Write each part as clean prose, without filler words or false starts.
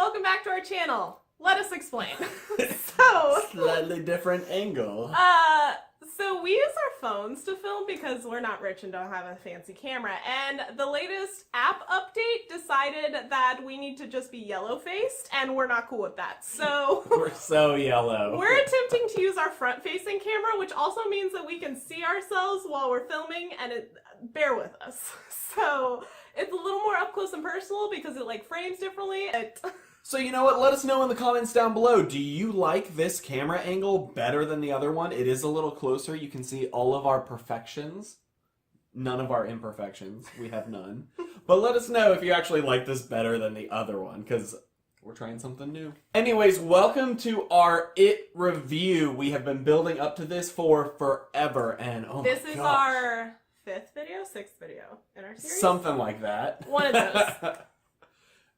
welcome back to our channel. Let us explain. So, slightly different angle. So we use our phones to film because we're not rich and don't have a fancy camera. And the latest app update decided that we need to just be yellow-faced, and we're not cool with that. So we're so yellow. We're attempting to use our front-facing camera, which also means that we can see ourselves while we're filming, and bear with us. So it's a little more up close and personal because it like frames differently. So you know what? Let us know in the comments down below. Do you like this camera angle better than the other one? It is a little closer. You can see all of our perfections. None of our imperfections. We have none. But let us know if you actually like this better than the other one, because we're trying something new. Anyways, welcome to our It review. We have been building up to this for forever, and oh my gosh. This is our 6th video in our series? Something like that. One of those.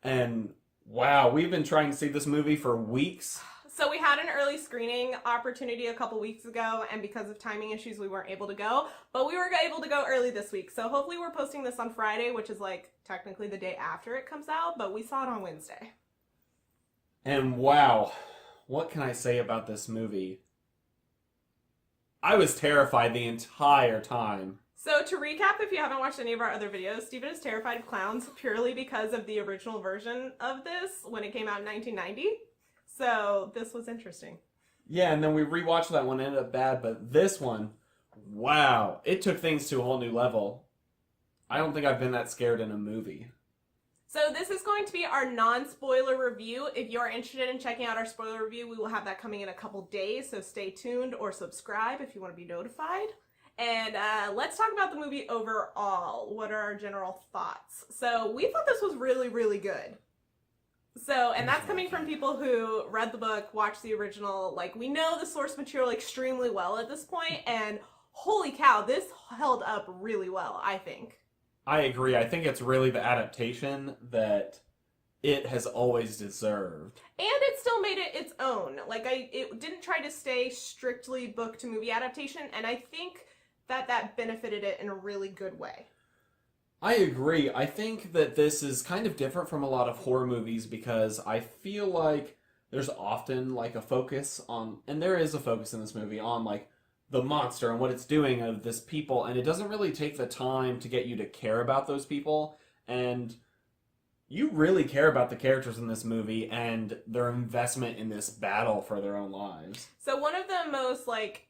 And wow, we've been trying to see this movie for weeks. So we had an early screening opportunity a couple weeks ago, and because of timing issues, we weren't able to go. But we were able to go early this week. So hopefully we're posting this on Friday, which is like technically the day after it comes out, but we saw it on Wednesday. And wow, what can I say about this movie? I was terrified the entire time. So to recap, if you haven't watched any of our other videos, Steven is terrified of clowns purely because of the original version of this when it came out in 1990. So this was interesting. Yeah, and then we rewatched that one, ended up bad, but this one, wow, it took things to a whole new level. I don't think I've been that scared in a movie. So this is going to be our non-spoiler review. If you're interested in checking out our spoiler review, we will have that coming in a couple days, so stay tuned or subscribe if you want to be notified. And let's talk about the movie overall. What are our general thoughts? So we thought this was really, really good. So, and that's coming from people who read the book, watched the original. Like, we know the source material extremely well at this point, and holy cow, this held up really well, I think. I agree. I think it's really the adaptation that it has always deserved. And it still made it its own. Like, it didn't try to stay strictly book to movie adaptation, and I think that benefited it in a really good way. I agree. I think that this is kind of different from a lot of horror movies because I feel like there's often like a focus on, and there is a focus in this movie on like the monster and what it's doing of this people, and it doesn't really take the time to get you to care about those people, and you really care about the characters in this movie and their investment in this battle for their own lives. So one of the most like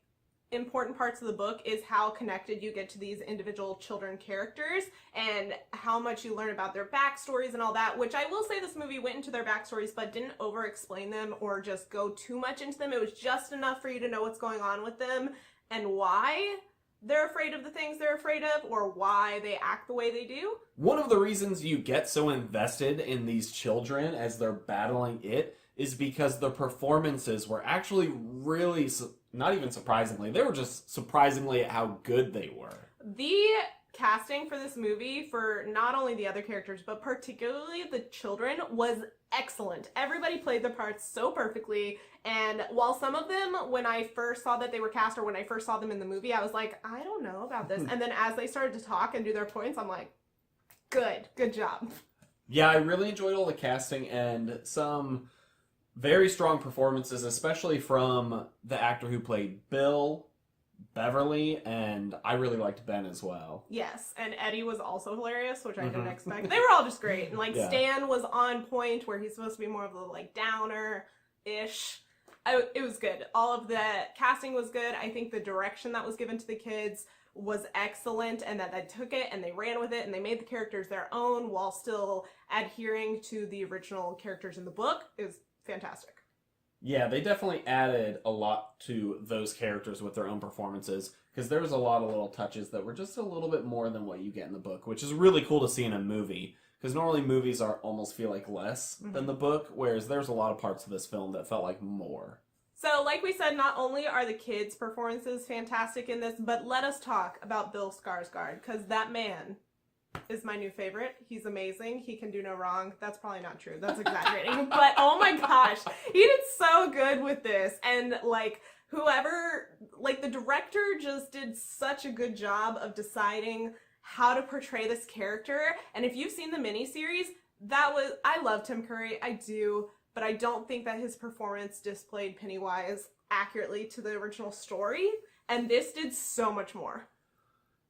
important parts of the book is how connected you get to these individual children characters and how much you learn about their backstories and all that, which I will say this movie went into their backstories but didn't over explain them or just go too much into them. It was just enough for you to know what's going on with them and why they're afraid of the things they're afraid of or why they act the way they do. One of the reasons you get so invested in these children as they're battling it is because the performances were actually really, not even surprisingly, they were just surprisingly at how good they were. The casting for this movie, for not only the other characters, but particularly the children, was excellent. Everybody played their parts so perfectly, and while some of them, when I first saw that they were cast, or when I first saw them in the movie, I was like, I don't know about this. And then as they started to talk and do their points, I'm like, good job. Yeah, I really enjoyed all the casting and some very strong performances, especially from the actor who played Bill, Beverly, and I really liked Ben as well. Yes, and Eddie was also hilarious, which I didn't expect. They were all just great. And like Stan was on point where he's supposed to be more of the like downer-ish. It was good. All of the casting was good. I think the direction that was given to the kids was excellent, and that they took it and they ran with it and they made the characters their own while still adhering to the original characters in the book. It was fantastic. Yeah, they definitely added a lot to those characters with their own performances, because there was a lot of little touches that were just a little bit more than what you get in the book, which is really cool to see in a movie, because normally movies almost feel like less than the book, whereas there's a lot of parts of this film that felt like more. So, like we said, not only are the kids' performances fantastic in this, but let us talk about Bill Skarsgård, because that man is my new favorite. He's amazing. He can do no wrong. That's probably not true. That's exaggerating. But oh my gosh, he did so good with this. And like whoever, like the director just did such a good job of deciding how to portray this character. And if you've seen the miniseries, I love Tim Curry, I do, but I don't think that his performance displayed Pennywise accurately to the original story, and this did so much more.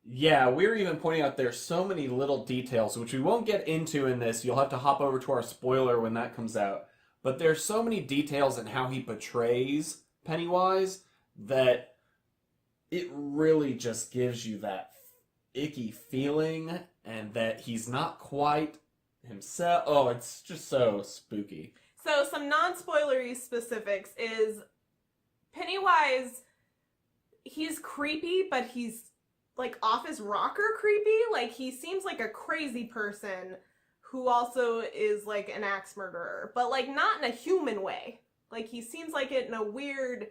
Yeah, we're even pointing out there's so many little details, which we won't get into in this. You'll have to hop over to our spoiler when that comes out. But there's so many details in how he portrays Pennywise that it really just gives you that icky feeling and that he's not quite himself. Oh, it's just so spooky. So some non-spoilery specifics is Pennywise, he's creepy, but he's like off his rocker creepy. Like he seems like a crazy person who also is like an axe murderer, but like not in a human way. Like he seems like it in a weird,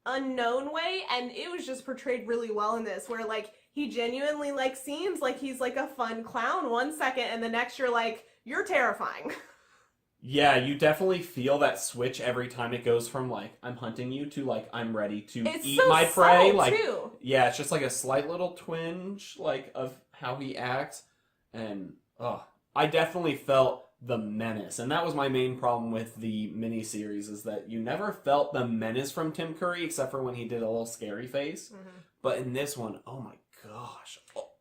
unknown way, and it was just portrayed really well in this, where like he genuinely like seems like he's like a fun clown one second, and the next you're like, you're terrifying. Yeah, you definitely feel that switch every time it goes from like I'm hunting you to like I'm ready to eat so my prey. subtle, Like too. yeah, it's just like a slight little twinge like of how he acts, and I definitely felt the menace, and that was my main problem with the miniseries is that you never felt the menace from Tim Curry except for when he did a little scary face. Mm-hmm. But in this one, oh my gosh,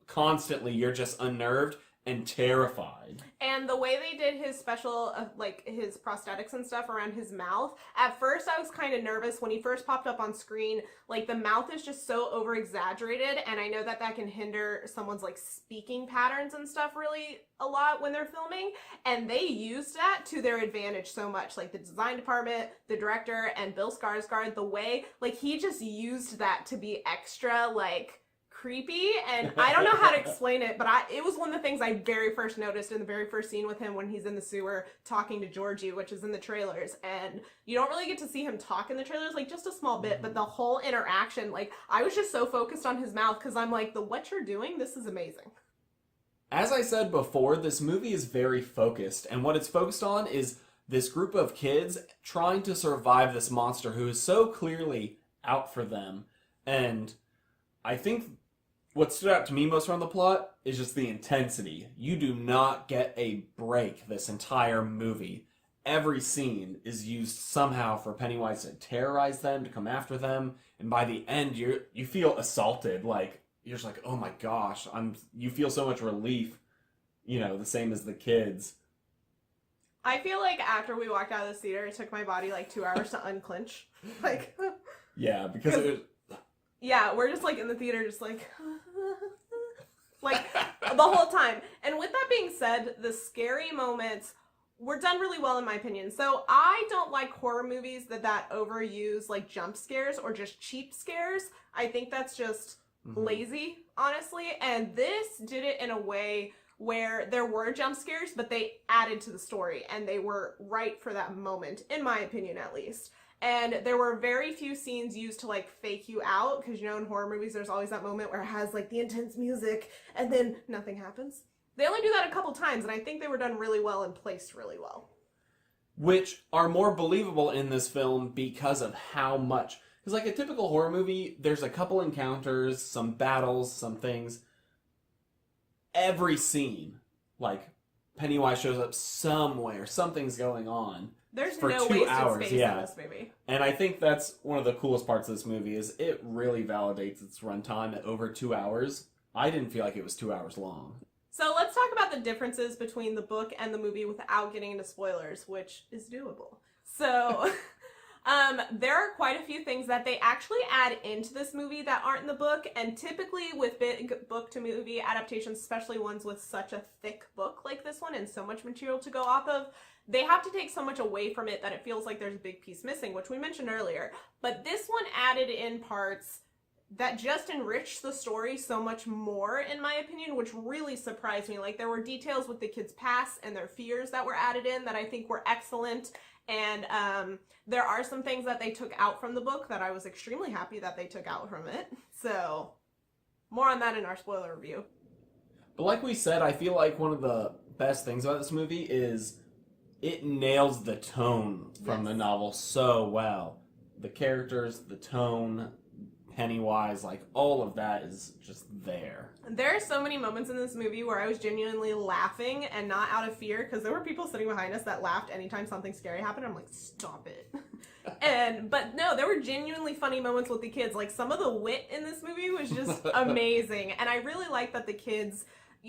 constantly you're just unnerved and terrified. And the way they did his special, like his prosthetics and stuff around his mouth, at first I was kind of nervous when he first popped up on screen. Like the mouth is just so over exaggerated, and I know that that can hinder someone's like speaking patterns and stuff really a lot when they're filming. And they used that to their advantage so much. Like the design department, the director, and Bill Skarsgård, the way like he just used that to be extra like creepy, and I don't know how to explain it, but it was one of the things I very first noticed in the very first scene with him when he's in the sewer talking to Georgie, which is in the trailers, and you don't really get to see him talk in the trailers, like just a small bit, but the whole interaction, like I was just so focused on his mouth because I'm like, what you're doing, this is amazing. As I said before, this movie is very focused, and what it's focused on is this group of kids trying to survive this monster who is so clearly out for them, and I think what stood out to me most from the plot is just the intensity. You do not get a break this entire movie. Every scene is used somehow for Pennywise to terrorize them, to come after them, and by the end you feel assaulted. Like you're just like, oh my gosh, you feel so much relief, the same as the kids. I feel like after we walked out of the theater, it took my body like 2 hours to unclench. Like yeah, because it was. Yeah, we're just like in the theater, just like the whole time. And with that being said, the scary moments were done really well in my opinion. So I don't like horror movies that overuse like jump scares or just cheap scares. I think that's just lazy, honestly. And this did it in a way where there were jump scares, but they added to the story and they were right for that moment, in my opinion at least. And there were very few scenes used to like fake you out, because in horror movies there's always that moment where it has like the intense music and then nothing happens. They only do that a couple times, and I think they were done really well and placed really well. Which are more believable in this film because of how much. Because like a typical horror movie, there's a couple encounters, some battles, some things. Every scene, like Pennywise shows up somewhere, something's going on. There's for no 2 wasted hours, space yeah. in this movie. And I think that's one of the coolest parts of this movie is it really validates its runtime at over 2 hours. I didn't feel like it was 2 hours long. So let's talk about the differences between the book and the movie without getting into spoilers, which is doable. So there are quite a few things that they actually add into this movie that aren't in the book, and typically with big book to movie adaptations, especially ones with such a thick book like this one and so much material to go off of, they have to take so much away from it that it feels like there's a big piece missing, which we mentioned earlier. But this one added in parts that just enriched the story so much more, in my opinion, which really surprised me. Like, there were details with the kids' past and their fears that were added in that I think were excellent. And there are some things that they took out from the book that I was extremely happy that they took out from it. So, more on that in our spoiler review. But like we said, I feel like one of the best things about this movie is it nails the tone from the novel so well. The characters, the tone, Pennywise, like all of that is just there. There are so many moments in this movie where I was genuinely laughing and not out of fear, because there were people sitting behind us that laughed anytime something scary happened. I'm like, stop it. But no, there were genuinely funny moments with the kids. Like, some of the wit in this movie was just amazing. And I really like that the kids,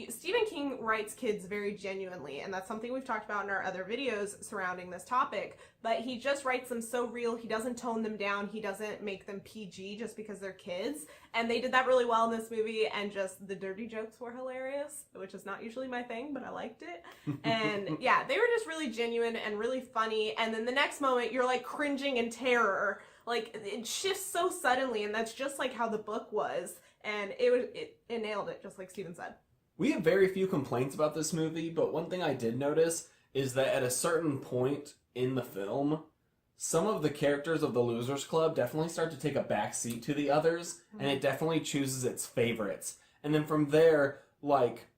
Stephen King writes kids very genuinely, and that's something we've talked about in our other videos surrounding this topic, but he just writes them so real. He doesn't tone them down. He doesn't make them PG just because they're kids, and they did that really well in this movie, and just the dirty jokes were hilarious, which is not usually my thing, but I liked it. And yeah, they were just really genuine and really funny, and then the next moment you're like cringing in terror. Like, it shifts so suddenly, and that's just like how the book was, and it nailed it, just like Steven said. We have very few complaints about this movie, but one thing I did notice is that at a certain point in the film, some of the characters of the Losers Club definitely start to take a back seat to the others, and it definitely chooses its favorites. And then from there, like,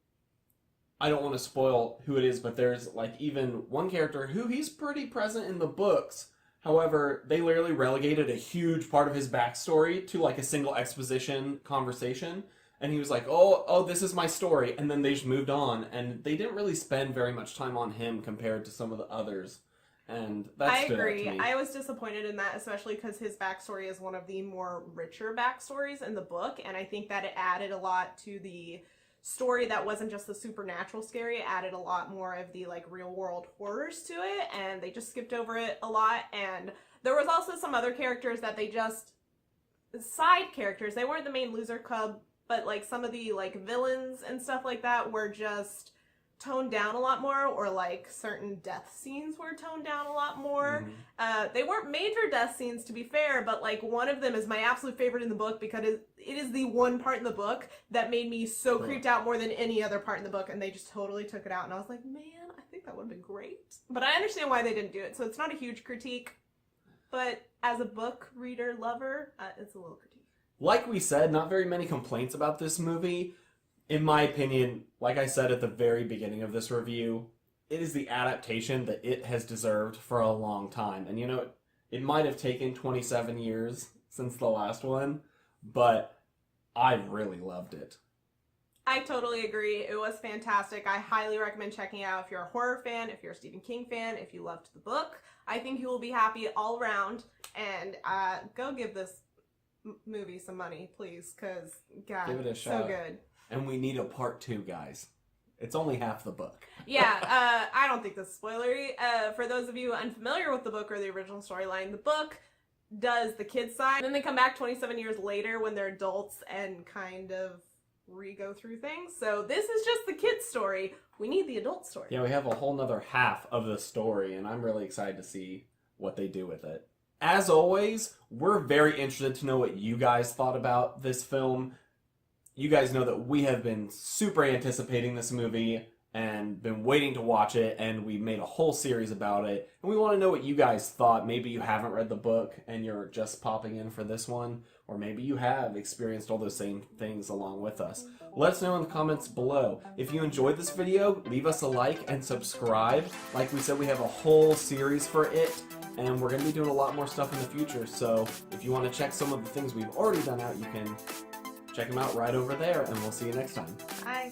I don't want to spoil who it is, but there's, like, even one character who he's pretty present in the books. However, they literally relegated a huge part of his backstory to, like, a single exposition conversation. And he was like, oh, this is my story. And then they just moved on. And they didn't really spend very much time on him compared to some of the others. And that's I agree. I was disappointed in that, especially because his backstory is one of the more richer backstories in the book. And I think that it added a lot to the story that wasn't just the supernatural scary. It added a lot more of the, like, real world horrors to it. And they just skipped over it a lot. And there was also some other characters that they just... side characters. They weren't the main Loser Club, but, like, some of the, like, villains and stuff like that were just toned down a lot more, or, like, certain death scenes were toned down a lot more. They weren't major death scenes, to be fair, but, like, one of them is my absolute favorite in the book because it is the one part in the book that made me so creeped out more than any other part in the book, and they just totally took it out, and I was like, man, I think that would have been great. But I understand why they didn't do it, so it's not a huge critique, but as a book reader lover, it's a little critique. Like we said, not very many complaints about this movie. In my opinion, like I said at the very beginning of this review, it is the adaptation that it has deserved for a long time. And you know, it might have taken 27 years since the last one, but I really loved it. I totally agree. It was fantastic. I highly recommend checking it out if you're a horror fan, if you're a Stephen King fan, if you loved the book. I think you will be happy all around. And go give this movie some money, please, because God, give it a shot. So good. And we need a part 2, guys. It's only half the book. Yeah, I don't think this is spoilery. For those of you unfamiliar with the book or the original storyline, the book does the kids side, and then they come back 27 years later when they're adults and kind of re-go through things. So this is just the kids story. We need the adult story. Yeah, we have a whole nother half of the story, and I'm really excited to see what they do with it. As always, we're very interested to know what you guys thought about this film. You guys know that we have been super anticipating this movie and been waiting to watch it, and we made a whole series about it. And we want to know what you guys thought. Maybe you haven't read the book and you're just popping in for this one, or maybe you have experienced all those same things along with us. Let us know in the comments below. If you enjoyed this video, leave us a like and subscribe. Like we said, we have a whole series for it, and we're going to be doing a lot more stuff in the future. So if you want to check some of the things we've already done out, you can check them out right over there, and we'll see you next time. Bye.